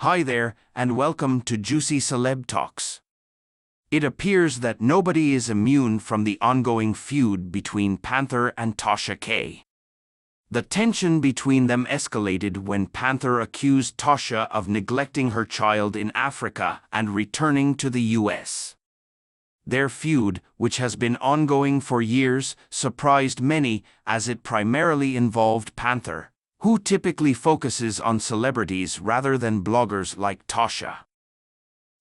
Hi there, and welcome to Juicy Celeb Talks. It appears that nobody is immune from the ongoing feud between Panther and Tasha K. The tension between them escalated when Panther accused Tasha of neglecting her child in Africa and returning to the US. Their feud, which has been ongoing for years, surprised many as it primarily involved Panther, who typically focuses on celebrities rather than bloggers like Tasha.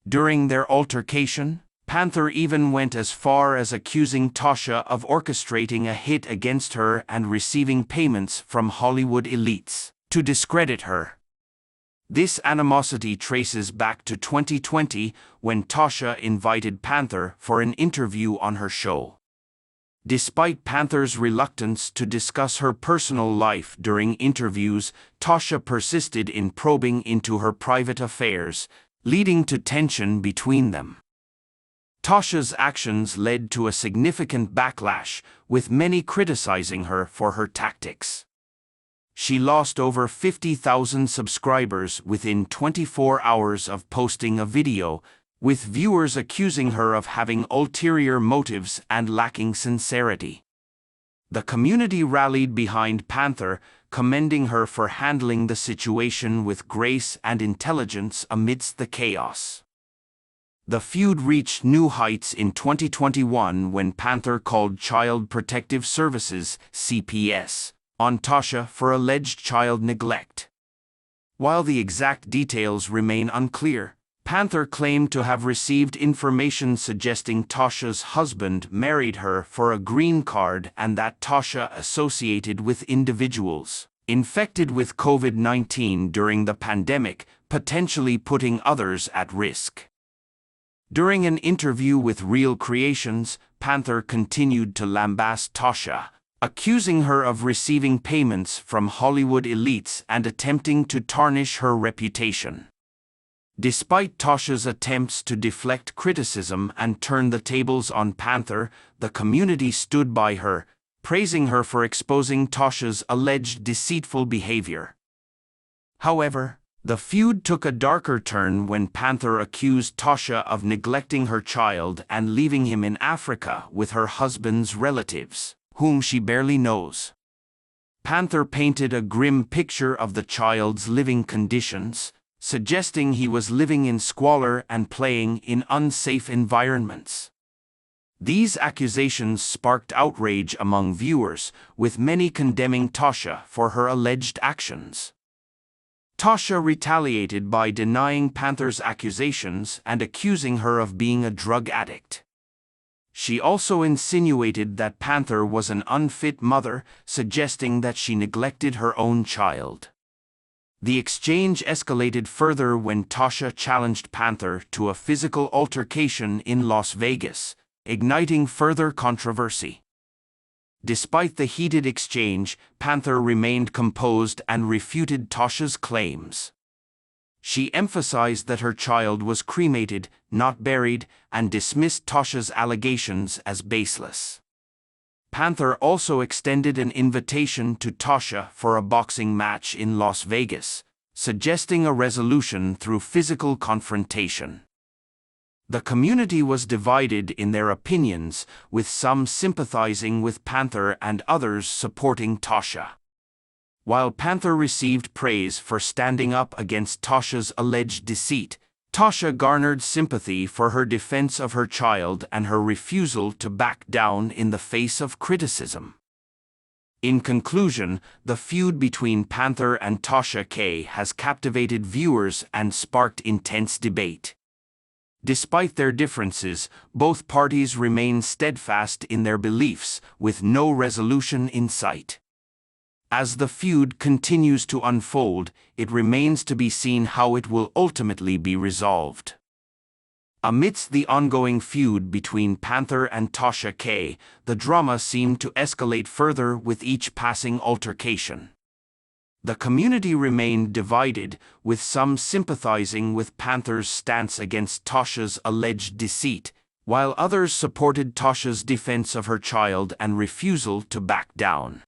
During their altercation, Panther even went as far as accusing Tasha of orchestrating a hit against her and receiving payments from Hollywood elites to discredit her. This animosity traces back to 2020 when Tasha invited Panther for an interview on her show. Despite Panther's reluctance to discuss her personal life during interviews, Tasha persisted in probing into her private affairs, leading to tension between them. Tasha's actions led to a significant backlash, with many criticizing her for her tactics. She lost over 50,000 subscribers within 24 hours of posting a video, with viewers accusing her of having ulterior motives and lacking sincerity. The community rallied behind Panther, commending her for handling the situation with grace and intelligence amidst the chaos. The feud reached new heights in 2021 when Panther called Child Protective Services (CPS) on Tasha for alleged child neglect. While the exact details remain unclear, Panther claimed to have received information suggesting Tasha's husband married her for a green card and that Tasha associated with individuals infected with COVID-19 during the pandemic, potentially putting others at risk. During an interview with Real Creations, Panther continued to lambast Tasha, accusing her of receiving payments from Hollywood elites and attempting to tarnish her reputation. Despite Tasha's attempts to deflect criticism and turn the tables on Panther, the community stood by her, praising her for exposing Tasha's alleged deceitful behavior. However, the feud took a darker turn when Panther accused Tasha of neglecting her child and leaving him in Africa with her husband's relatives, whom she barely knows. Panther painted a grim picture of the child's living conditions, suggesting he was living in squalor and playing in unsafe environments. These accusations sparked outrage among viewers, with many condemning Tasha for her alleged actions. Tasha retaliated by denying Panther's accusations and accusing her of being a drug addict. She also insinuated that Panther was an unfit mother, suggesting that she neglected her own child. The exchange escalated further when Tasha challenged Panther to a physical altercation in Las Vegas, igniting further controversy. Despite the heated exchange, Panther remained composed and refuted Tasha's claims. She emphasized that her child was cremated, not buried, and dismissed Tasha's allegations as baseless. Panther also extended an invitation to Tasha for a boxing match in Las Vegas, suggesting a resolution through physical confrontation. The community was divided in their opinions, with some sympathizing with Panther and others supporting Tasha. While Panther received praise for standing up against Tasha's alleged deceit, Tasha garnered sympathy for her defense of her child and her refusal to back down in the face of criticism. In conclusion, the feud between Panther and Tasha K has captivated viewers and sparked intense debate. Despite their differences, both parties remain steadfast in their beliefs, with no resolution in sight. As the feud continues to unfold, it remains to be seen how it will ultimately be resolved. Amidst the ongoing feud between Panther and Tasha K, the drama seemed to escalate further with each passing altercation. The community remained divided, with some sympathizing with Panther's stance against Tasha's alleged deceit, while others supported Tasha's defense of her child and refusal to back down.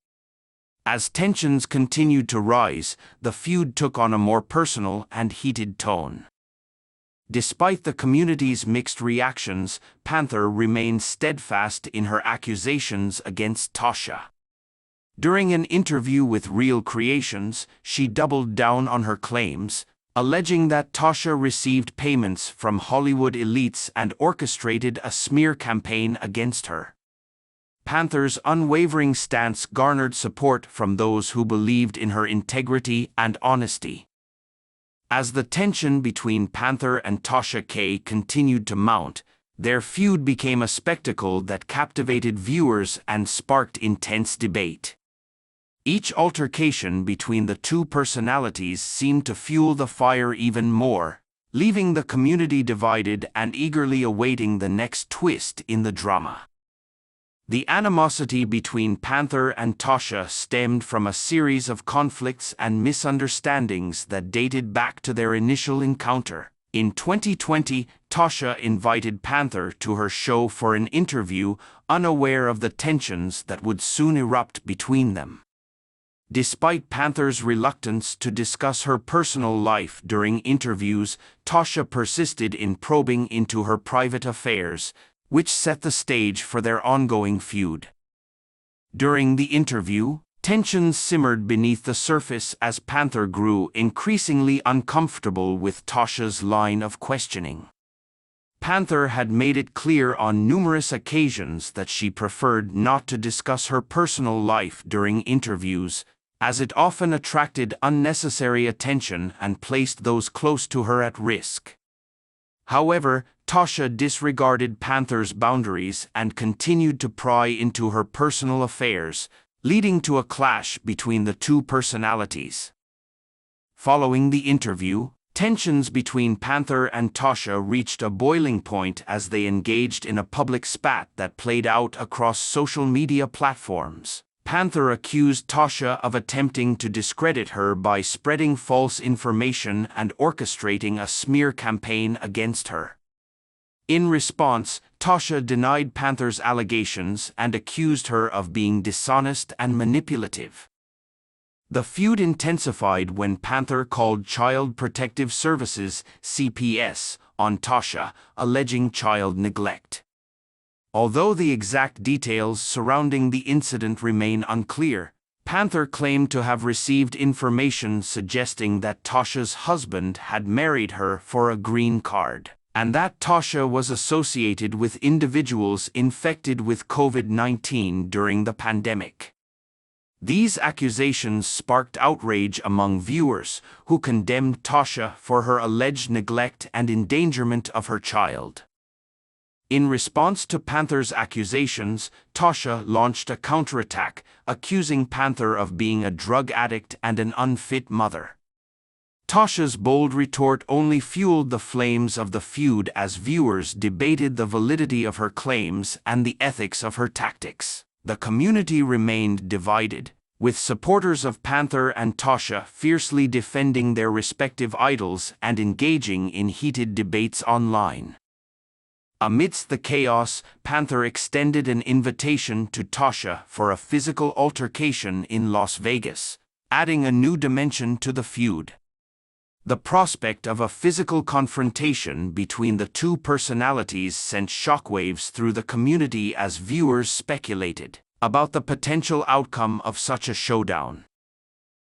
As tensions continued to rise, the feud took on a more personal and heated tone. Despite the community's mixed reactions, Panther remained steadfast in her accusations against Tasha. During an interview with Real Creations, she doubled down on her claims, alleging that Tasha received payments from Hollywood elites and orchestrated a smear campaign against her. Panther's unwavering stance garnered support from those who believed in her integrity and honesty. As the tension between Panther and Tasha K continued to mount, their feud became a spectacle that captivated viewers and sparked intense debate. Each altercation between the two personalities seemed to fuel the fire even more, leaving the community divided and eagerly awaiting the next twist in the drama. The animosity between Panther and Tasha stemmed from a series of conflicts and misunderstandings that dated back to their initial encounter. In 2020, Tasha invited Panther to her show for an interview, unaware of the tensions that would soon erupt between them. Despite Panther's reluctance to discuss her personal life during interviews, Tasha persisted in probing into her private affairs, which set the stage for their ongoing feud. During the interview, tensions simmered beneath the surface as Panther grew increasingly uncomfortable with Tasha's line of questioning. Panther had made it clear on numerous occasions that she preferred not to discuss her personal life during interviews, as it often attracted unnecessary attention and placed those close to her at risk. However, Tasha disregarded Panther's boundaries and continued to pry into her personal affairs, leading to a clash between the two personalities. Following the interview, tensions between Panther and Tasha reached a boiling point as they engaged in a public spat that played out across social media platforms. Panther accused Tasha of attempting to discredit her by spreading false information and orchestrating a smear campaign against her. In response, Tasha denied Panther's allegations and accused her of being dishonest and manipulative. The feud intensified when Panther called Child Protective Services (CPS) on Tasha, alleging child neglect. Although the exact details surrounding the incident remain unclear, Panther claimed to have received information suggesting that Tasha's husband had married her for a green card, and that Tasha was associated with individuals infected with COVID-19 during the pandemic. These accusations sparked outrage among viewers, who condemned Tasha for her alleged neglect and endangerment of her child. In response to Panther's accusations, Tasha launched a counterattack, accusing Panther of being a drug addict and an unfit mother. Tasha's bold retort only fueled the flames of the feud as viewers debated the validity of her claims and the ethics of her tactics. The community remained divided, with supporters of Panther and Tasha fiercely defending their respective idols and engaging in heated debates online. Amidst the chaos, Panther extended an invitation to Tasha for a physical altercation in Las Vegas, adding a new dimension to the feud. The prospect of a physical confrontation between the two personalities sent shockwaves through the community as viewers speculated about the potential outcome of such a showdown.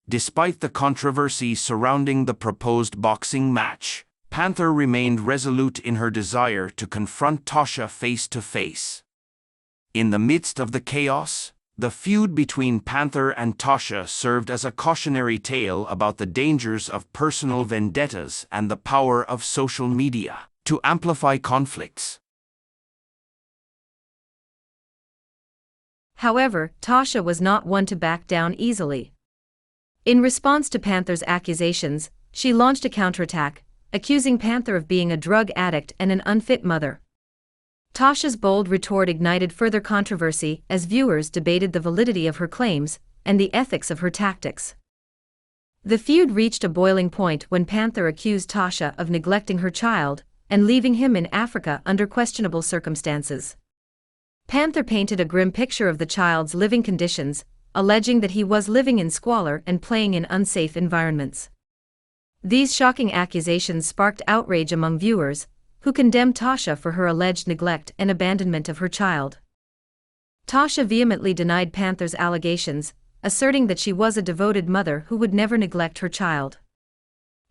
Despite the controversy surrounding the proposed boxing match, Panther remained resolute in her desire to confront Tasha face to face. In the midst of the chaos, the feud between Panther and Tasha served as a cautionary tale about the dangers of personal vendettas and the power of social media to amplify conflicts. However, Tasha was not one to back down easily. In response to Panther's accusations, she launched a counterattack, accusing Panther of being a drug addict and an unfit mother. Tasha's bold retort ignited further controversy as viewers debated the validity of her claims and the ethics of her tactics. The feud reached a boiling point when Panther accused Tasha of neglecting her child and leaving him in Africa under questionable circumstances. Panther painted a grim picture of the child's living conditions, alleging that he was living in squalor and playing in unsafe environments. These shocking accusations sparked outrage among viewers, who condemned Tasha for her alleged neglect and abandonment of her child. Tasha vehemently denied Panther's allegations, asserting that she was a devoted mother who would never neglect her child.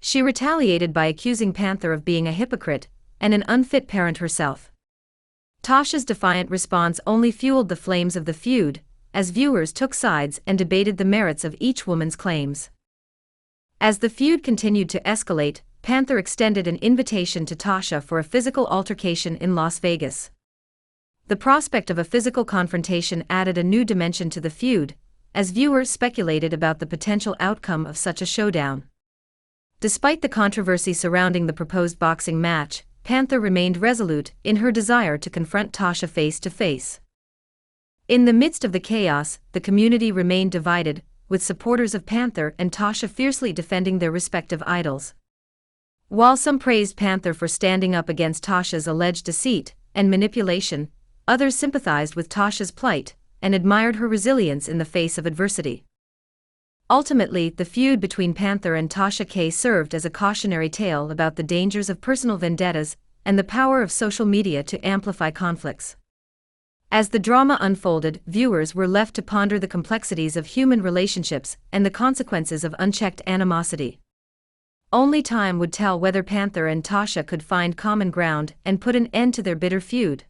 She retaliated by accusing Panther of being a hypocrite and an unfit parent herself. Tasha's defiant response only fueled the flames of the feud, as viewers took sides and debated the merits of each woman's claims. As the feud continued to escalate, Panther extended an invitation to Tasha for a physical altercation in Las Vegas. The prospect of a physical confrontation added a new dimension to the feud, as viewers speculated about the potential outcome of such a showdown. Despite the controversy surrounding the proposed boxing match, Panther remained resolute in her desire to confront Tasha face to face. In the midst of the chaos, the community remained divided, with supporters of Panther and Tasha fiercely defending their respective idols. While some praised Panther for standing up against Tasha's alleged deceit and manipulation, others sympathized with Tasha's plight and admired her resilience in the face of adversity. Ultimately, the feud between Panther and Tasha K served as a cautionary tale about the dangers of personal vendettas and the power of social media to amplify conflicts. As the drama unfolded, viewers were left to ponder the complexities of human relationships and the consequences of unchecked animosity. Only time would tell whether Panther and Tasha could find common ground and put an end to their bitter feud.